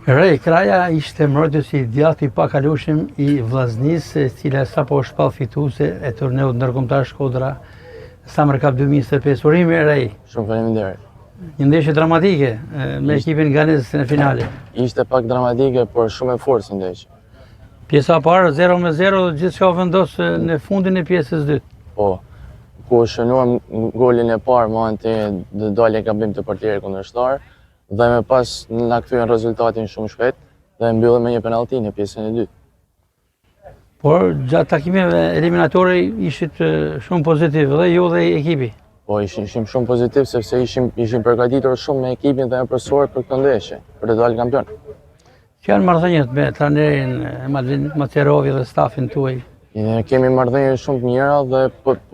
Rej Kraja ishte mbrojtës i djathtë i pakalueshëm i vllaznisë, e cila sapo është shpall fituese e turneut ndërkombëtar Shkodra Summer Cup 2025. Urime Rej. Shumë faleminderit. Një ndeshje dramatike me ekipin ganez në finale. Ishte pak dramatike, por shumë e fortë si ndeshje. Pjesa e parë 0-0, gjithçka u vendos në fundin e pjesës së dytë. Po, ku shënuam golin e parë, momentin dhe dalje gabim të portierit kundërshtar, dhe me pas na kthyen rezultatin shumë shpejt dhe mbyllëm me një penallti në pjesën e dytë. Por gjatë takimeve eliminatore ishit shumë pozitiv dhe ju dhe ekipi. Po, ishim shumë pozitiv sepse ishim përgatitur shumë me ekipin dhe me profesorët për këtë ndeshje, për të dalë kampion. Që janë marrëdhëniet me trajnerin Madlin Macerovi dhe stafin tuaj? Kemi marrëdhënie shumë të mira dhe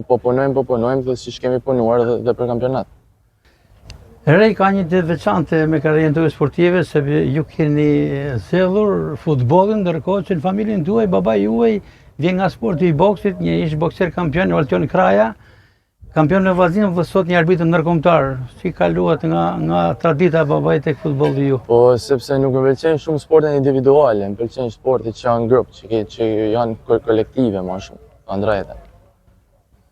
po punojmë dhe siç kemi punuar dhe për kampionat. Rej ka një ditë veçante me karrierën tuaj sportive, sepse ju keni zellur futbollin, ndërkohë që në familjen tuaj babai juaj vjen nga sporti i boksit, një ish bokser kampion Oltion Kraja, kampion në vllaznim dhe sot një arbitër ndërkombëtar. Si kaluat nga tradita e babait tek futbolli ju? Po, sepse nuk më pëlqejnë shumë sportet individuale, më pëlqejnë sportet që janë grup, që janë kolektive më shumë, andrejta.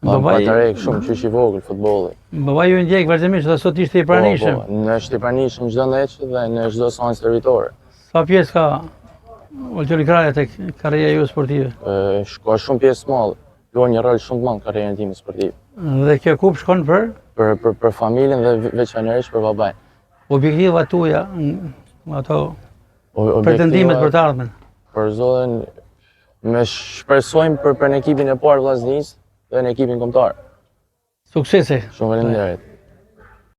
Babai shumë qysh i vogël futbolli. Babai ju ndjek vazhdimisht dhe sot ishte i pranishëm. Po, në është i pranishëm çdo ndeshje dhe në çdo seancë servitore. Sa pjesë ka Oltion Kraja tek karriera ju sportive? Ka shumë pjesë të madhe. Luan një rol shumë të madh në karrierën time sportive. Dhe kjo kup shkon për familjen dhe veçanërisht për babain. Objektivat tuaja, ato pretendimet për të ardhmen. Për zotin, me shpresojmë për në ekipin e parë vllaznisë dhe në ekipin kombëtar. Suksese. Shumë faleminderit.